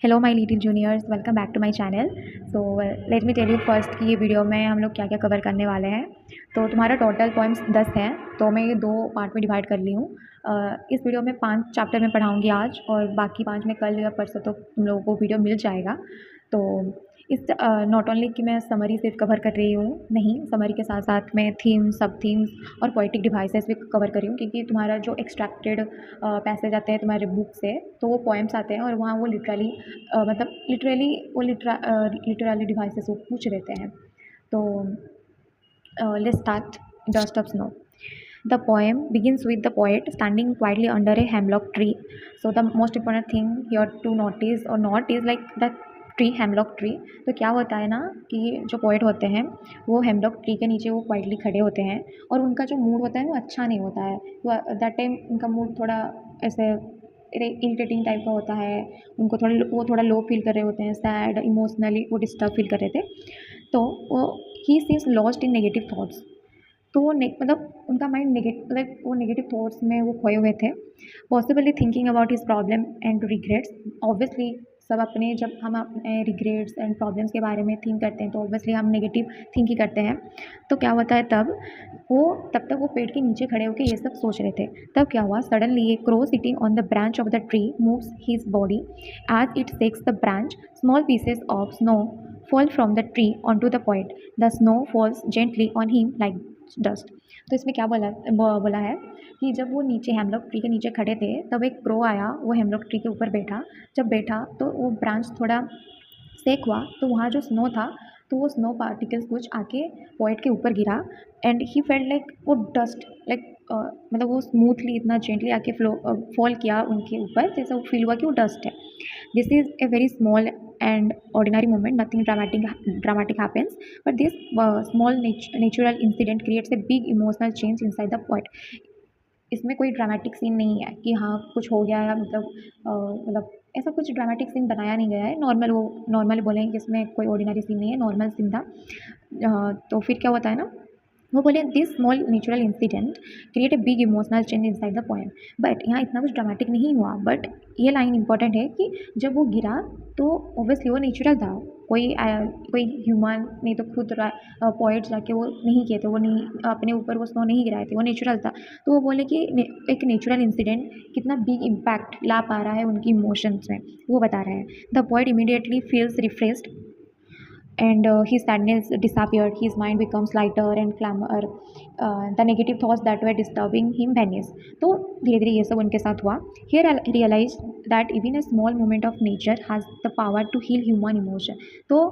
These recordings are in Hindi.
Hello my little juniors, welcome back to my channel. So let me tell you first कि ये वीडियो में हम लोग क्या क्या कवर करने वाले हैं। तो तुम्हारा टोटल पोएम्स 10 हैं, तो मैं ये 2 पार्ट में डिवाइड कर ली हूँ। इस वीडियो में 5 चैप्टर में पढ़ाऊँगी आज, और बाकी 5 में कल या परसों तो तुम लोगों को वीडियो मिल जाएगा। तो इस नॉट ओनली कि मैं समरी सिर्फ कवर कर रही हूँ, नहीं, समरी के साथ साथ मैं थीम्स, सब थीम्स और पोएटिक डिवाइसेस भी कवर कर रही हूँ, क्योंकि तुम्हारा जो एक्सट्रैक्टेड पैसेज आते हैं तुम्हारे बुक से, तो वो पोएम्स आते हैं और वहाँ वो लिटरली मतलब लिटरली डिवाइसेस वो पूछ लेते हैं। तो let's start. Dust of snow. The poem begins with the poet standing quietly under a hemlock tree. So the most important thing here to notice or not is like the tree, hemlock tree. तो क्या होता है ना कि जो पोइट होते हैं वो हेमलॉक ट्री के नीचे वो क्वाइटली खड़े होते हैं, और उनका जो मूड होता है वो अच्छा नहीं होता है। दैट टाइम उनका मूड थोड़ा ऐसे इरिटेटिंग टाइप का होता है। उनको वो थोड़ा लो फील कर रहे होते हैं, सैड, इमोशनली वो डिस्टर्ब फील कर रहे थे। तो वो ही seems lost in negative thoughts. तो वो मतलब उनका माइंड वो नेगेटिव थॉट्स में वो खोए हुए थे, possibly thinking about his problem and regrets. Obviously सब अपने, जब हम अपने रिग्रेट्स एंड प्रॉब्लम्स के बारे में थिंक करते हैं तो ऑब्वियसली हम नेगेटिव थिंक ही करते हैं। तो क्या होता है तब तक वो पेड़ के नीचे खड़े होकर ये सब सोच रहे थे। तब क्या हुआ, suddenly a crow sitting on the branch of the tree moves his body as it shakes the branch. Small pieces of snow fall from the tree onto the poet. The snow falls gently on him like dust. तो इसमें क्या बोला है कि जब वो नीचे हेमलॉक ट्री के नीचे खड़े थे, तब एक क्रो आया, वो हेमलॉक ट्री के ऊपर बैठा। जब बैठा तो वो ब्रांच थोड़ा सेक हुआ, तो वहाँ जो स्नो था, तो वो स्नो पार्टिकल्स कुछ आके पोएट के ऊपर गिरा। एंड ही फेल्ट लाइक वो डस्ट, लाइक मतलब वो स्मूथली इतना जेंटली आके फॉल किया उनके ऊपर, जैसा वो फील हुआ कि वो डस्ट है। This is a very small and ordinary moment, nothing dramatic happens, but this small natural incident creates a big emotional change inside the poet. इसमें कोई ड्रामेटिक सीन नहीं है कि हाँ कुछ हो गया है, मतलब ऐसा कुछ ड्रामेटिक सीन बनाया नहीं गया है। नॉर्मल बोलेंगे कि इसमें कोई ऑर्डिनरी सीन नहीं है, नॉर्मल सीन था। तो फिर क्या होता है ना, वो बोले this small natural incident create a big emotional change inside the poem. But यहाँ इतना कुछ ड्रामेटिक नहीं हुआ, बट ये लाइन इंपॉर्टेंट है कि जब वो गिरा तो ऑब्वियसली वो नेचुरल था। कोई ह्यूमन नहीं तो खुद पोइट जाके वो नहीं किए थे, वो नहीं अपने ऊपर वो स्नो नहीं गिराए थे, वो नेचुरल था। तो वो बोले कि एक नेचुरल इंसिडेंट कितना बिग इम्पैक्ट ला पा रहा है उनकी इमोशंस में, वो बता रहे हैं। The poet immediately feels refreshed and his sadness disappeared, his mind becomes lighter and calmer, the negative thoughts that were disturbing him vanished. तो धीरे धीरे ये सब उनके साथ हुआ। Here I realized that even a small moment of nature has the power to heal human emotion. तो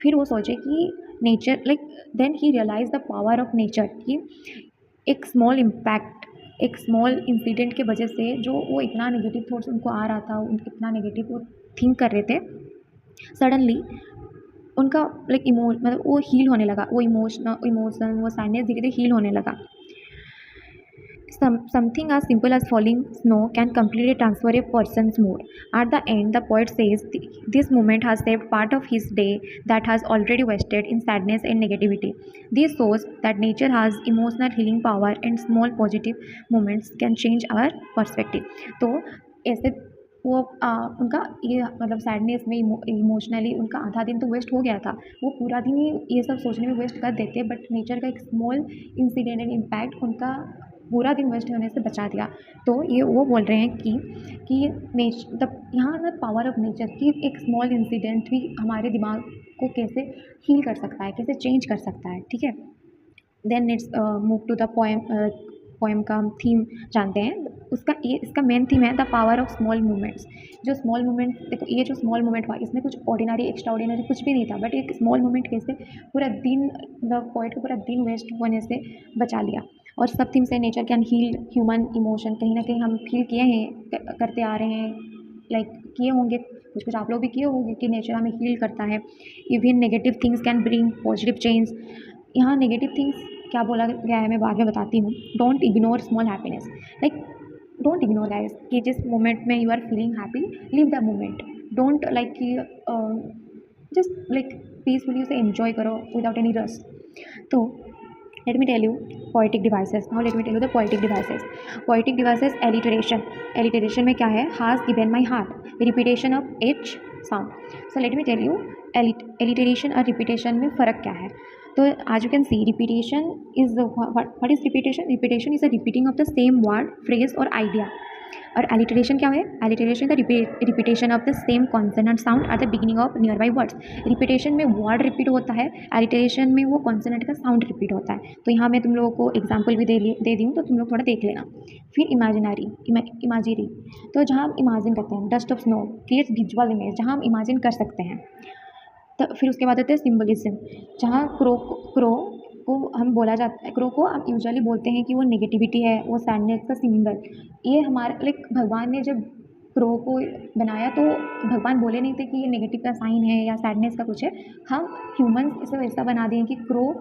फिर वो सोचे कि nature like then he realize the power of nature, कि एक स्मॉल इम्पैक्ट, एक स्मॉल इंसिडेंट के वजह से जो वो इतना नेगेटिव थॉट्स उनको आ रहा था, इतना नेगेटिव वो थिंक कर रहे थे, सडनली उनका लाइक मतलब वो हील होने लगा, वो इमोशन, वो सैडनेस धीरे धीरे हील होने लगा। Something as simple as falling snow can completely transfer a person's mood. At the end, the poet says this moment has saved part of his day that has already wasted in sadness and negativity. This shows that nature has emotional healing power, and small positive moments can change our perspective. तो ऐसे वो उनका ये मतलब सैडनेस में इमोशनली उनका आधा दिन तो वेस्ट हो गया था। वो पूरा दिन ही ये सब सोचने में वेस्ट कर देते, बट नेचर का एक स्मॉल इंसिडेंट एंड इम्पैक्ट उनका पूरा दिन वेस्ट होने से बचा दिया। तो ये वो बोल रहे हैं कि यहाँ ना पावर ऑफ नेचर, कि एक स्मॉल इंसिडेंट भी हमारे दिमाग को कैसे हील कर सकता है, कैसे चेंज कर सकता है। ठीक है, then it's move to the poem का हम थीम जानते हैं। इसका मेन थीम है the power of small movements. जो स्मॉल मूवमेंट, देखो ये जो स्मॉल मूवमेंट हुआ, इसमें कुछ ऑर्डिनरी एक्स्ट्रा ऑर्डिनरी कुछ भी नहीं था, बट एक स्मॉल मूवमेंट कैसे पूरा दिन, द पोएट को पूरा दिन वेस्ट होने से बचा लिया। और सब थीम से nature can heal human emotion, कहीं ना कहीं हम फील किए हैं, करते आ रहे हैं, लाइक किए होंगे, कुछ आप लोग भी किए होंगे कि नेचर हमें हील करता है। Even negative things can bring positive change. यहाँ नेगेटिव थिंग्स क्या बोला गया है मैं बाद में बताती हूँ। Don't ignore small happiness, like don't ignore guys, कि जिस मोमेंट में you are feeling happy, live the moment. Don't like कि जस्ट लाइक पीसफुली उसे एन्जॉय करो विदाउट एनी रश। तो let me tell you poetic devices. Now let me tell you the poetic devices. Poetic devices, alliteration. Alliteration में क्या है, has given my heart, repetition of h sound. So let me tell you, alliteration और repetition में फ़र्क क्या है. तो as you can see, repetition is what is repetition? Repetition is a repeating of the same word, phrase or idea. और एलिटरेशन क्या है? Alliteration the repetition of the same consonant sound at the beginning of near by words. Repetition में वर्ड रिपीट होता है, एलिटरेशन में वो कॉन्सोनेंट का साउंड रिपीट होता है. तो यहाँ मैं तुम लोगों को एग्जाम्पल भी दे दी हूँ, तो तुम लोग थोड़ा देख लेना. फिर इमेजिनरी, तो जहाँ हम इमेजिन करते हैं, dust of snow creates visual image, जहाँ हम इमेजिन कर सकते हैं. तो फिर उसके बाद होते हैं सिम्बलिज्म, जहाँ क्रो को हम बोला जाता है, क्रो को हम यूजुअली बोलते हैं कि वो नेगेटिविटी है, वो सैडनेस का सिंबल. ये हमारे लाइक भगवान ने जब क्रो को बनाया तो भगवान बोले नहीं थे कि ये नेगेटिव का साइन है या सैडनेस का कुछ है. हम ह्यूमंस इसे वैसा बना दिए कि क्रो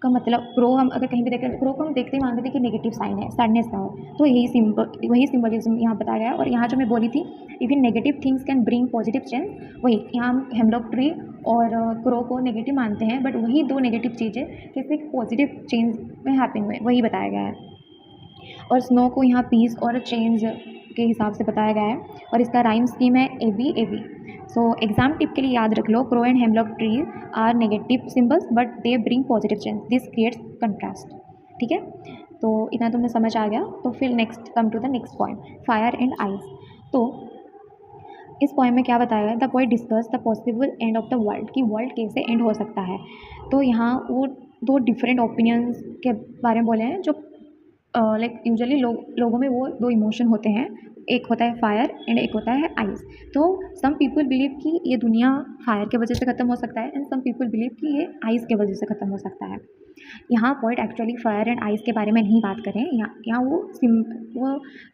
का मतलब, क्रो हम अगर कहीं भी देखते हैं, क्रो को हम देखते ही मानते थे कि नेगेटिव साइन है, सैडनेस का हो. तो वही सिम्बलिज्म यहाँ बताया गया है. और यहाँ जो मैं बोली थी, even negative things can bring positive change, वही यहाँ हम हेमलॉक ट्री और क्रो को नेगेटिव मानते हैं, बट वही दो नेगेटिव चीज़ें कैसे पॉजिटिव चेंज में हैपन हुए, वही बताया गया है. और स्नो को यहाँ पीस और चेंज के हिसाब से बताया गया है. और इसका राइम स्कीम है A B. So exam tip के लिए याद रख लो, crow and hemlock tree are negative symbols but they bring positive change, this creates contrast. ठीक है, तो इतना तुम्हें समझ आ गया. तो फिर next come to the next point, fire and ice. तो इस पॉइंट में क्या बताया गया, the point discuss the possible end of the world, कि वर्ल्ड कैसे एंड हो सकता है. तो यहाँ वो दो डिफरेंट ओपिनियंस के बारे में बोले हैं, जो लाइक यूजुअली लोगों में वो दो इमोशन होते हैं, एक होता है फायर एंड एक होता है आइस. तो सम पीपल बिलीव कि ये दुनिया फायर के वजह से ख़त्म हो सकता है, एंड सम पीपल बिलीव कि ये आइस के वजह से ख़त्म हो सकता है. यहाँ point actually fire and ice के बारे में नहीं बात करें. यहाँ वो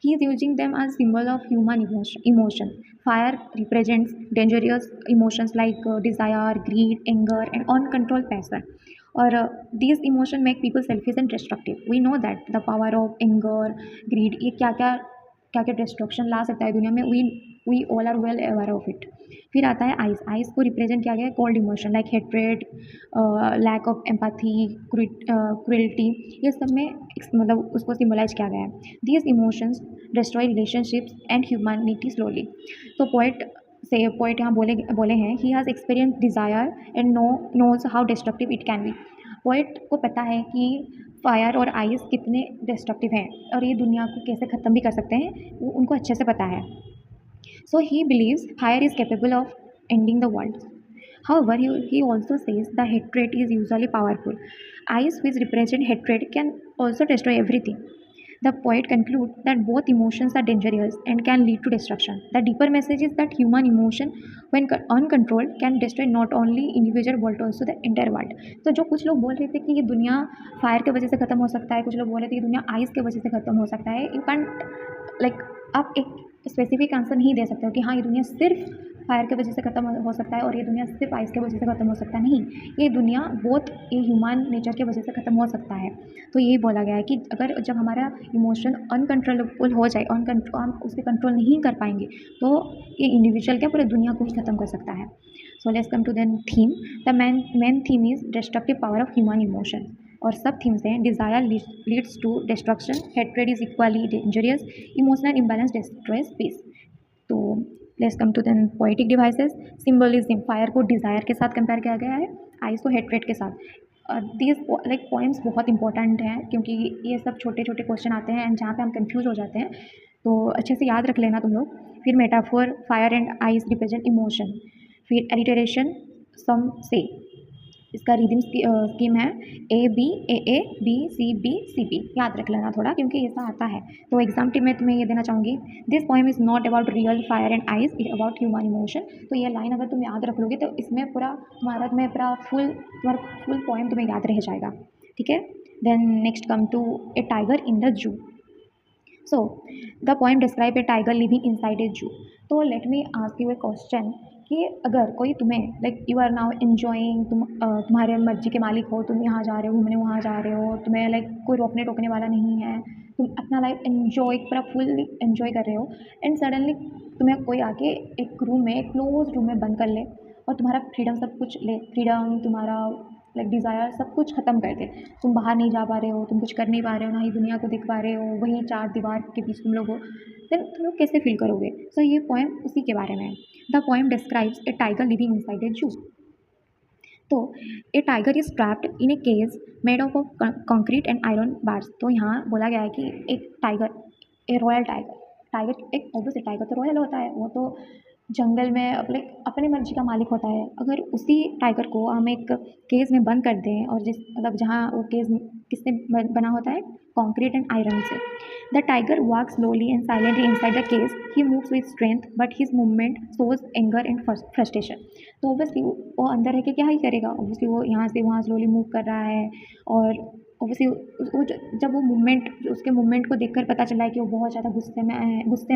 he is using them as symbol of human emotion. Fire represents dangerous emotions like desire, greed, anger and uncontrol passion. और these emotion make people selfish and destructive. We know that the power of anger, greed, ये क्या क्या डिस्ट्रक्शन ला सकता है दुनिया में. We all are well aware of it. फिर आता है आइस. आइस को रिप्रेजेंट किया गया है cold emotion like hatred, lack of empathy, cruelty, ये सब में मतलब उसको सिम्बलाइज किया गया है. These emotions destroy relationships and humanity slowly. तो पोइट यहाँ बोले हैं, he has experience desire and knows how destructive it can be. Poet को पता है कि फायर और आइस कितने डिस्ट्रक्टिव हैं और ये दुनिया को कैसे ख़त्म भी कर सकते हैं, वो उनको अच्छे से पता है. So he believes fire is capable of ending the world. However, he also says the hatred is usually powerful. Ice, which represent hatred, can also destroy everything. The poet concludes that both emotions are dangerous and can lead to destruction. The deeper message is that human emotion, when uncontrolled, can destroy not only individual but also the entire world. तो जो कुछ लोग बोल रहे थे कि ये दुनिया फायर के वजह से ख़त्म हो सकता है, कुछ लोग बोल रहे थे कि दुनिया आइस के वजह से ख़त्म हो सकता है. यू कैंट लाइक आप एक स्पेसिफिक आंसर नहीं दे सकते हो कि हाँ ये दुनिया सिर्फ फायर के वजह से ख़त्म हो सकता है और ये दुनिया सिर्फ आइस के वजह से ख़त्म हो सकता है. नहीं, ये दुनिया बहुत ये ह्यूमन नेचर के वजह से ख़त्म हो सकता है. तो यही बोला गया है कि अगर जब हमारा इमोशन अनकंट्रोलेबल हो जाए, हम उसे कंट्रोल नहीं कर पाएंगे, तो ये इंडिविजुअल क्या पूरे दुनिया को ही ख़त्म कर सकता है. So let's come to the theme. The main theme is destructive power of human emotion. और सब थीम्स हैं, desire leads to destruction, hatred is equally dangerous, emotional imbalance destroys peace. तो let's come to the poetic devices. Symbolism, fire को डिज़ायर के साथ कंपेयर किया गया है, आइस को हेट्रेड के साथ. दीज लाइक पॉइंट्स बहुत इंपॉर्टेंट हैं क्योंकि ये सब छोटे छोटे क्वेश्चन आते हैं एंड जहाँ पे हम कंफ्यूज हो जाते हैं, तो अच्छे से याद रख लेना तुम लोग. फिर metaphor, fire and ice represent emotion. फिर एलिटरेशन, सम से, इसका रिदम स्कीम है ए बी सी बी. याद रख लेना थोड़ा क्योंकि ऐसा आता है. तो एग्जाम टिप में तुम्हें ये देना चाहूँगी, this poem is not about real fire and ice, it about human emotion. तो ये लाइन अगर तुम याद रख लोगे तो इसमें तुम्हारा फुल पोएम तुम्हें याद रह जाएगा. ठीक है. Then next come to a tiger in the zoo. So the poem describe a tiger living inside a zoo. तो let me ask you a question कि अगर कोई तुम्हें like you are now enjoying, तुम्हारे मर्जी के मालिक हो, तुम यहाँ जा रहे हो घूमने, वहाँ जा रहे हो, तुम्हें लाइक कोई रोकने टोकने वाला नहीं है, तुम अपना लाइफ एन्जॉय पूरा फुल एन्जॉय कर रहे हो, एंड सडनली तुम्हें कोई आके एक रूम में, क्लोज रूम में बंद कर ले और तुम्हारा फ्रीडम सब कुछ ले, फ्रीडम, तुम्हारा लाइक डिज़ायर सब कुछ ख़त्म कर दे। तुम बाहर नहीं जा पा रहे हो, तुम कुछ कर नहीं पा रहे हो, ना ही दुनिया को देख पा रहे हो, वहीं चार दीवार के बीच तुम लोग हो, देन तुम लोग कैसे फील करोगे? सो ये पोएम उसी के बारे में है। The poem describes a tiger living inside a zoo. तो a tiger is trapped in a cage made of concrete and iron bars. तो यहाँ बोला गया है कि एक tiger, a royal tiger, tiger एक ऑब्वियसली टाइगर तो रॉयल होता है, वो तो जंगल में लाइक अपनी मर्जी का मालिक होता है। अगर उसी टाइगर को हम एक केज में बंद कर दें, और जिस मतलब जहाँ वो केज किससे बना होता है, कंक्रीट एंड आयरन से। The tiger walk slowly and silently inside the cage, he moves with strength but his movement shows anger and frustration. तो ऑब्वियसली वो अंदर रह के क्या ही करेगा, ऑब्वियसली वो यहाँ से वहाँ स्लोली मूव कर रहा है, और ऑब्वियसली वो जब वो मूवमेंट, उसके मूवमेंट को देखकर पता चला है कि वो बहुत ज़्यादा गुस्से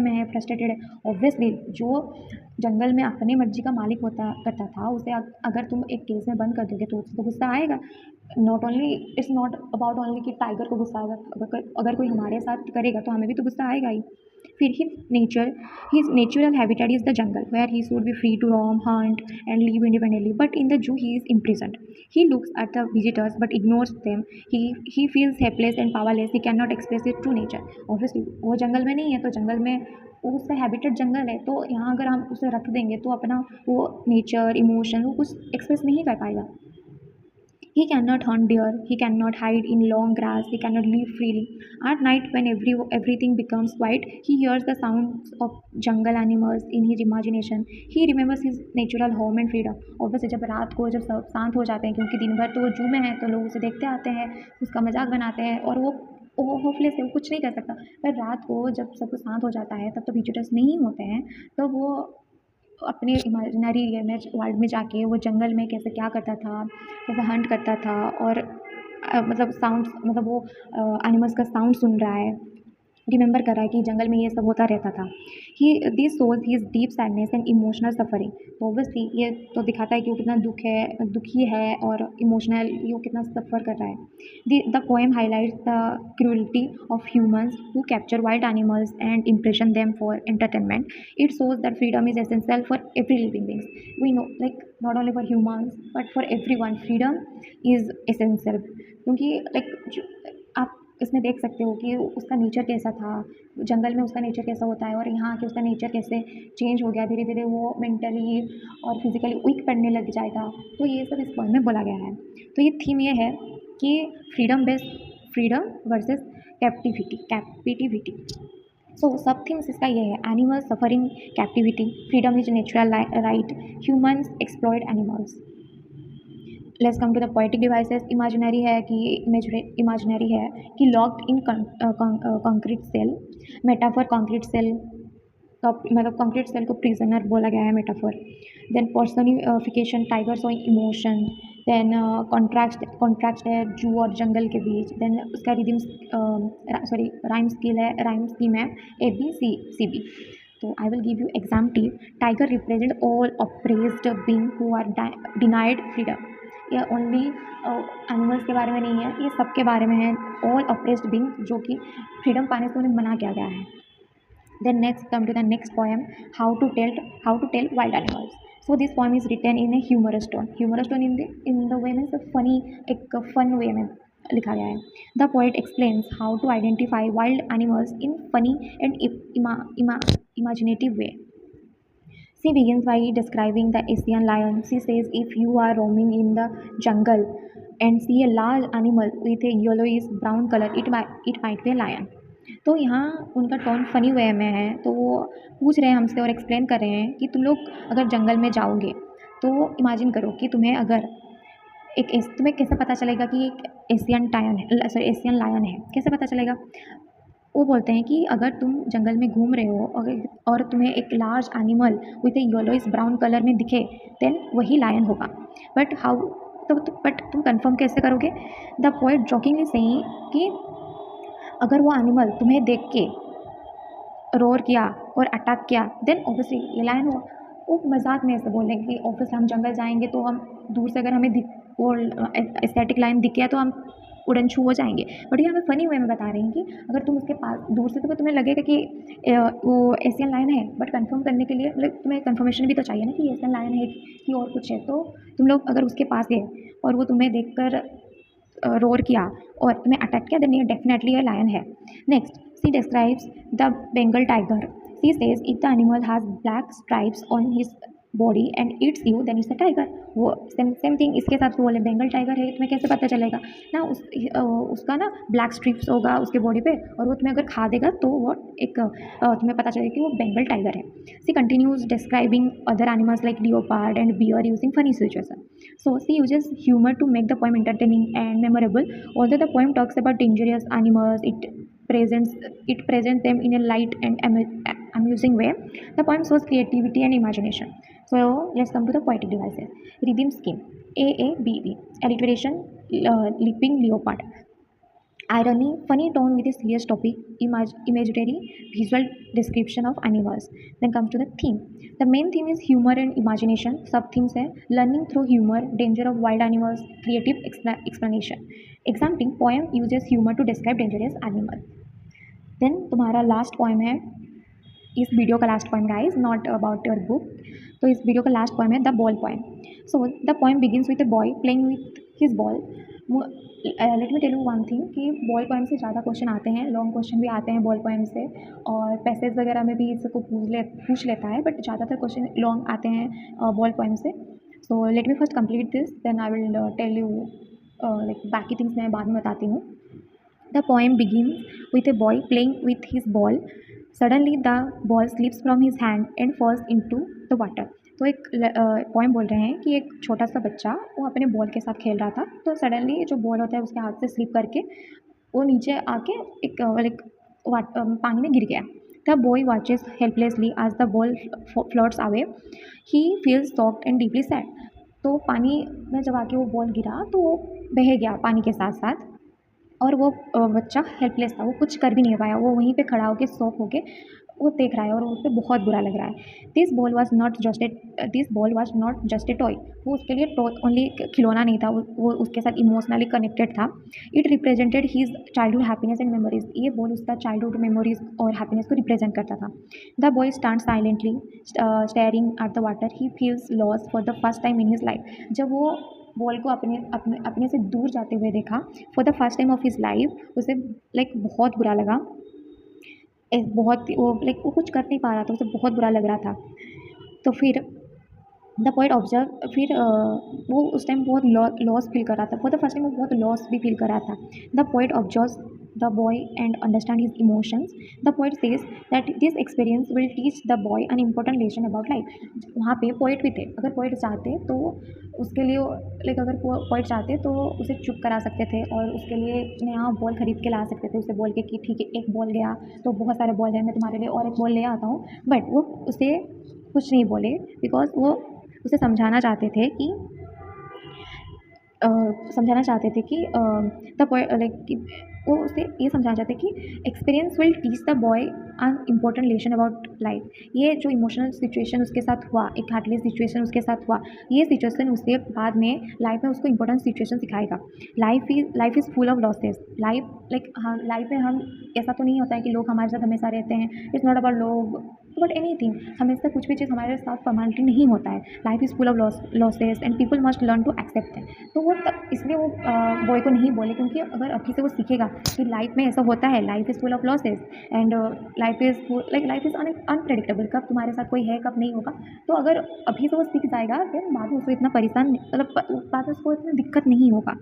में है, फ्रस्ट्रेटेड है। ऑब्वियसली जो जंगल में अपनी मर्जी का मालिक होता करता था, उसे अगर तुम एक केज में बंद कर दोगे तो उसे तो गुस्सा आएगा। Not only, it's not about only कि टाइगर को गुस्सा आएगा, अगर कोई हमारे साथ करेगा तो हमें भी तो गुस्सा आएगा ही। फिर his natural habitat is the jungle, where he should be free to roam, hunt, and live independently. But in the zoo, he is imprisoned. He looks at the visitors but ignores them. He feels helpless and powerless. He cannot express his true nature. Obviously, वो जंगल में नहीं है, तो जंगल में वो उसका हैबिटेट जंगल है, तो यहाँ अगर हम उसे रख देंगे तो अपना वो नेचर, इमोशन वो कुछ एक्सप्रेस नहीं कर पाएगा। He cannot hunt deer, he cannot hide in long grass, he cannot live freely. At night, when everything becomes quiet, he hears the sounds of jungle animals in his imagination. He remembers his natural home and freedom. Obviously, जब रात को जब सब शांत हो जाते हैं, क्योंकि दिन भर तो वो जू में है, तो लोग उसे देखते आते हैं, उसका मजाक बनाते हैं, और वो होपलेस है, वो कुछ नहीं कर सकता। पर रात को जब सब कुछ शांत हो जाता है, तब तो विजिटर्स नहीं होते हैं, तो वो अपने इमेजिनरी इमेज वर्ल्ड में जाके वो जंगल में कैसे क्या करता था, कैसे हंट करता था, और मतलब साउंड्स, मतलब वो एनिमल्स का साउंड सुन रहा है, रिमेंबर कर रहा है कि जंगल में ये सब होता रहता था। He this shows his deep sadness and emotional suffering. तो ऑब्वियसली ये तो दिखाता है कि वो कितना दुखी है और इमोशनल, वो कितना सफ़र कर रहा है। The poem highlights the cruelty of humans who capture wild animals and impression them for entertainment. It shows that freedom is essential for every living beings. We know like not only for humans but for everyone freedom is essential. क्योंकि लाइक आप इसमें देख सकते हो कि उसका नेचर कैसा था, जंगल में उसका नेचर कैसा होता है, और यहाँ आके उसका नेचर कैसे चेंज हो गया, धीरे धीरे वो मेंटली और फिजिकली वीक पड़ने लग जाएगा। तो ये सब इस पोएम में बोला गया है। तो ये थीम ये है कि फ्रीडम वर्सेस कैप्टिविटी। सो सब थीम्स इसका ये है, animals suffering captivity, freedom is natural right, humans exploit animals. Let's come to the poetic devices. Imaginary है कि locked in concrete cell. Metaphor concrete cell का मतलब कंक्रीट सेल को प्रिजनर बोला गया है, metaphor. Then personification, tiger showing emotion. Then contrast है जू और जंगल के बीच। देन उसका राइम स्कीम है ABCB। तो I will give you example. Tiger represent all oppressed being who are denied freedom. ये ओनली एनिमल्स के बारे में नहीं है, ये सब के बारे में है, ऑल ऑप्रेस्ड बीइंग जो कि फ्रीडम पाने से उन्हें मना किया गया है। Then next come to the next poem, how to tell wild animals. So this poem is written in a humorous tone in the way means funny, एक फन वे में लिखा गया है। The poet explains how to identify wild animals in funny and imaginative way. She begins by describing the Asian lion. She says, if you are roaming in the jungle and see a large animal with a yellowish brown color, it might be a lion. तो यहाँ उनका टोन फनी वे में है, तो वो पूछ रहे हैं हमसे और एक्सप्लेन कर रहे हैं कि तुम लोग अगर जंगल में जाओगे तो इमेजिन करो कि तुम्हें कैसे पता चलेगा कि एक एशियन लायन है, कैसे पता चलेगा? वो बोलते हैं कि अगर तुम जंगल में घूम रहे हो और तुम्हें एक large animal with A yellowish brown colour में दिखे, देन वही लायन होगा। बट तुम कंफर्म कैसे करोगे? द पोएट जॉकिंगली सेइंग कि अगर वो एनिमल तुम्हें देख के रोर किया और अटैक किया, देन ऑब्वियसली ये लायन हुआ। वो मजाक में ऐसे बोलेंगे कि ऑब्वियसली हम जंगल जाएंगे तो हम दूर से अगर हमें वो एस्थेटिक लायन दिख गया तो हम उड़नछू हो जाएंगे। बट ये हमें फ़नी वे में बता रहे हैं कि अगर तुम उसके पास दूर से, तो तुम्हें लगेगा कि वो एशियन लायन है, बट कंफर्म करने के लिए मतलब तुम्हें कंफर्मेशन भी तो चाहिए ना कि एशियन लायन है कि और कुछ है। तो तुम लोग अगर उसके पास गए और वो तुम्हें देखकर रोर किया और तुम्हें अटैक किया, देन ये डेफिनेटली अ लायन है। Next, she describes the Bengal tiger. She says if the animal has black stripes on his body and eats you, then it's a tiger. वो सेम सेम थिंग इसके साथ भी बोले, बेंगल टाइगर है, तुम्हें कैसे पता चलेगा ना उसका ना ब्लैक स्ट्रिप्स होगा उसके बॉडी पे, और वो तुम्हें अगर खा देगा तो वो एक तुम्हें पता चलेगा कि वो बेंगल टाइगर है। She continues describing other animals like leopard and bear using funny situation. So she uses humor to make the poem entertaining and memorable. Although the poem talks about dangerous animals, it presents them in a light and amusing way. The poem shows creativity and imagination. So let's come to the poetic devices. Rhythm scheme: AABB. Alliteration: leaping leopard. Irony, funny tone with a serious topic, imaginary, visual description of animals. Then comes to the theme. The main theme is humor and imagination. Sub themes है learning through humor, danger of wild animals, creative explanation. Example: poem uses humor to describe dangerous animals. Then तुम्हारा last poem है इस वीडियो का last poem guys, not about your book. तो इस वीडियो का लास्ट पोएम है the ball poem. So the poem begins with a boy playing with his ball. Let me tell you one thing कि बॉल पोएम से ज़्यादा क्वेश्चन आते हैं, लॉन्ग क्वेश्चन भी आते हैं बॉल पोएम से, और पैसेज वगैरह में भी इसको पूछ लेता है, बट ज़्यादातर क्वेश्चन लॉन्ग आते हैं बॉल पोएम से। So let me first complete this, then I will tell you like बाकी थिंग्स मैं बाद में बताती हूँ। The poem begins with a boy playing with his ball. Suddenly the ball slips from his hand and falls into the water. तो एक पोएम बोल रहे हैं कि एक छोटा सा बच्चा वो अपने बॉल के साथ खेल रहा था, तो सडनली जो बॉल होता है उसके हाथ से स्लिप करके वो नीचे आके एक लाइक पानी में गिर गया। The boy watches helplessly as the ball floats away. He feels shocked and deeply sad. तो पानी में जब आके वो बॉल गिरा तो वो बह गया पानी के साथ साथ, और वो बच्चा हेल्पलेस था, वो कुछ कर भी नहीं पाया, वो वहीं पे खड़ा होके शॉक होके वो देख रहा है और उसे बहुत बुरा लग रहा है। This ball was not just A toy. वो उसके लिए ओनली खिलौना नहीं था, वो उसके साथ इमोशनली कनेक्टेड था। It represented his childhood happiness and memories. ये बॉल उसका चाइल्डहुड मेमोरीज और हैप्पीनेस को रिप्रेजेंट करता था। The boy stand silently staring at the water. He feels loss for the first time in his life. जब वो बॉल को अपने से दूर जाते हुए देखा for the first time of his life, उसे लाइक बहुत बुरा लगा। बहुत वो लाइक वो कुछ कर नहीं पा रहा था, उसे बहुत बुरा लग रहा था। तो फिर द पोएट ऑब्जर्व, फिर वो उस टाइम बहुत लॉस फील कर रहा था, फॉर द फर्स्ट टाइम वो बहुत लॉस भी फील कर रहा था। The poet observes the boy and understand his emotions. The poet says that this experience will teach the boy an important lesson about life. वहाँ पे पोएट भी थे, अगर पोएट चाहते तो उसके लिए लाइक अगर पोएट चाहते तो उसे चुप करा सकते थे और उसके लिए नया बॉल खरीद के ला सकते थे, उसे बोल के कि ठीक है एक बॉल गया तो बहुत सारे बॉल हैं, मैं तुम्हारे लिए और एक बॉल ले आता हूँ। बट वो उसे कुछ नहीं बोले, बिकॉज वो उसे समझाना चाहते थे कि द बॉय लाइक वो उसे ये समझाना चाहते कि experience will teach the boy an important lesson about life. ये जो इमोशनल सिचुएशन उसके साथ हुआ, एक हार्टलेस सिचुएशन उसके साथ हुआ, ये सिचुएशन उसके बाद में लाइफ में उसको इंपॉर्टेंट सिचुएशन सिखाएगा। Life is full of losses. Life में हम ऐसा तो नहीं होता है कि लोग हमारे साथ हमेशा रहते हैं। इट्स नॉट अबाउट लोग, बट एनीथिंग, हमेशा कुछ भी चीज़ हमारे साथ परमानेंटली नहीं होता है। Life is full of losses and people must learn to accept that. तो वो इसलिए वो बॉय को नहीं बोले, क्योंकि अगर अभी से वो सीखेगा कि लाइफ में ऐसा होता है, life is full of losses and life is unpredictable, कब तुम्हारे साथ कोई है कब नहीं होगा। तो अगर अभी से वो सीख जाएगा, फिर बाद में उसको इतना परेशान मतलब बाद में उसको इतना दिक्कत नहीं होगा।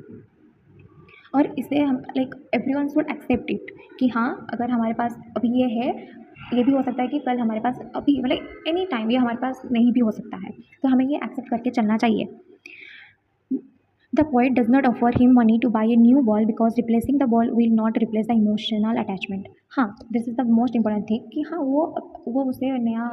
और इसे हम like everyone should accept it कि हाँ, अगर हमारे पास अभी ये है, ये भी हो सकता है कि कल हमारे पास अभी मतलब एनी टाइम ये हमारे पास नहीं भी हो सकता है, तो हमें ये एक्सेप्ट करके चलना चाहिए। The poet does not offer him money to buy a new ball because replacing the ball will not replace the emotional attachment. हाँ, this is the most important thing कि हाँ वो उसे नया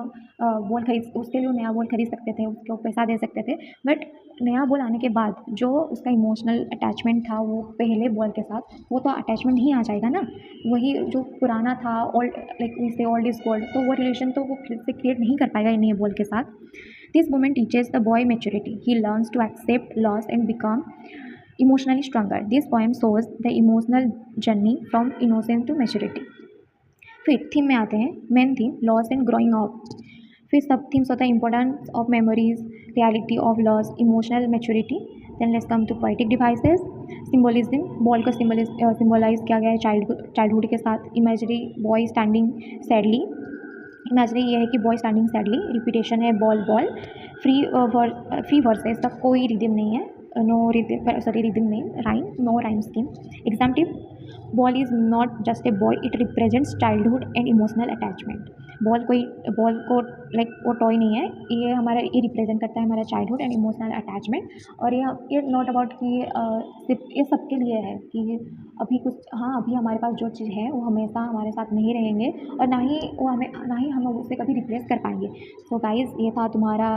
बॉल खरीद, उसके लिए नया बॉल खरीद सकते थे, उसको पैसा दे सकते थे, बट नया बॉल आने के बाद जो उसका इमोशनल अटैचमेंट था वो पहले बॉल के साथ, वो तो अटैचमेंट नहीं आ जाएगा ना। वही जो पुराना था, ओल्ड लाइक वी से ओल्ड इज गोल्ड, तो वो रिलेशन तो वो फिर से क्रिएट नहीं कर पाएगा नए बॉल के साथ। This moment teaches the boy maturity. He learns to accept loss and become emotionally stronger. This poem shows the emotional journey from innocence to maturity. फिर थीम में आते हैं, main theme loss and growing up. फिर सब थीम्स होता है importance of memories, reality of loss, emotional maturity. Then let's come to poetic devices. Symbolism, ball को सिम्बोलाइज किया गया है चाइल्डहुड के साथ। Imagery, boy standing sadly. Imagery ये है कि बॉय स्टैंडिंग सैडली। रिपीटेशन है बॉल बॉल। फ्री वर्सेस का कोई रिदम नहीं है, नो रिदम, सॉरी रिदम नहीं, rhyme, no rhyme scheme. Example, ball is not just a boy, it represents childhood and emotional attachment. Ball को लाइक वो टॉय नहीं है, ये रिप्रेजेंट करता है हमारा चाइल्डहुड एंड इमोशनल अटैचमेंट। और ये नॉट अबाउट कि सिर्फ ये सबके लिए है कि अभी कुछ, हाँ अभी हमारे पास जो चीज़ है वो हमेशा हमारे साथ नहीं रहेंगे और ना ही हम उसे कभी रिप्लेस कर पाएंगे। सो गाइज, ये था तुम्हारा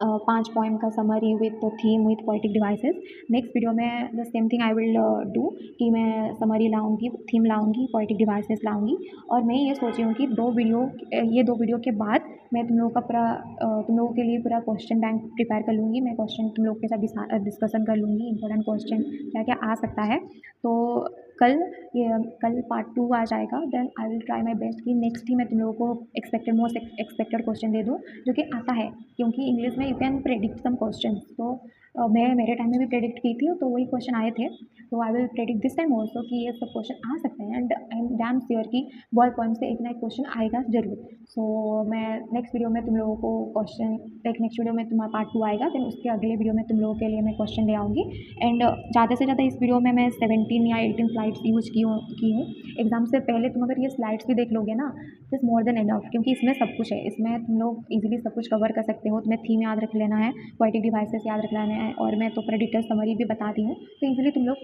5 पोएम का summary with theme with poetic devices. Next video में the same thing I will do कि मैं समरी लाऊंगी, थीम लाऊंगी, पोएटिक डिवाइसेस लाऊंगी। और मैं ये सोच रही हूँ कि ये दो वीडियो के बाद मैं तुम लोगों के लिए पूरा क्वेश्चन बैंक प्रिपेयर कर लूँगी। मैं क्वेश्चन तुम लोग के साथ डिस्कशन कर लूँगी, इंपॉर्टेंट क्वेश्चन क्या क्या आ सकता है। तो कल पार्ट 2 आ जाएगा। Then I will try my best कि नेक्स्ट ही मैं तुम लोगों को मोस्ट एक्सपेक्टेड क्वेश्चन दे दूँ जो कि आता है, क्योंकि इंग्लिश में you can predict some question. तो मैं मेरे टाइम में भी प्रेडिक्ट की थी तो वही क्वेश्चन आए थे। तो I will predict this time also कि ये सब क्वेश्चन आ सकते हैं and I am damn sure कि बॉल पोएम से एक ना एक क्वेश्चन आएगा ज़रूर। सो मैं नेक्स्ट वीडियो में तुम लोगों को नेक्स्ट वीडियो में तुम्हारा पार्ट 2 आएगा। देन उसके अगले वीडियो में तुम लोगों के लिए मैं क्वेश्चन ले आऊँगी। एंड ज़्यादा से ज़्यादा इस वीडियो में मैं 17 या 18 स्लाइड्स यूज की हूँ। एग्ज़ाम से पहले तुम अगर ये स्लाइड्स भी देख लोगे ना, दिस मोर देन एनफ, क्योंकि इसमें सब कुछ है। इसमें तुम लोग इजीली सब कुछ कवर कर सकते हो। तुम्हें थीम याद रख लेना है, पोएटिक डिवाइसेस याद रख लेना है, और मैं तो पूरा डिटेल समरी भी बता दी हूँ। तो इजीली तुम लोग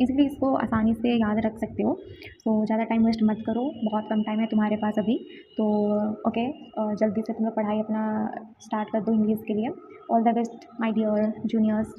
इजीली इसको आसानी से याद रख सकते हो। सो ज़्यादा टाइम वेस्ट मत करो, बहुत कम टाइम है तुम्हारे पास अभी। तो ओके, जल्दी से तुम लोग पढ़ाई अपना स्टार्ट कर दो इंग्लिश के लिए। All the best my dear juniors.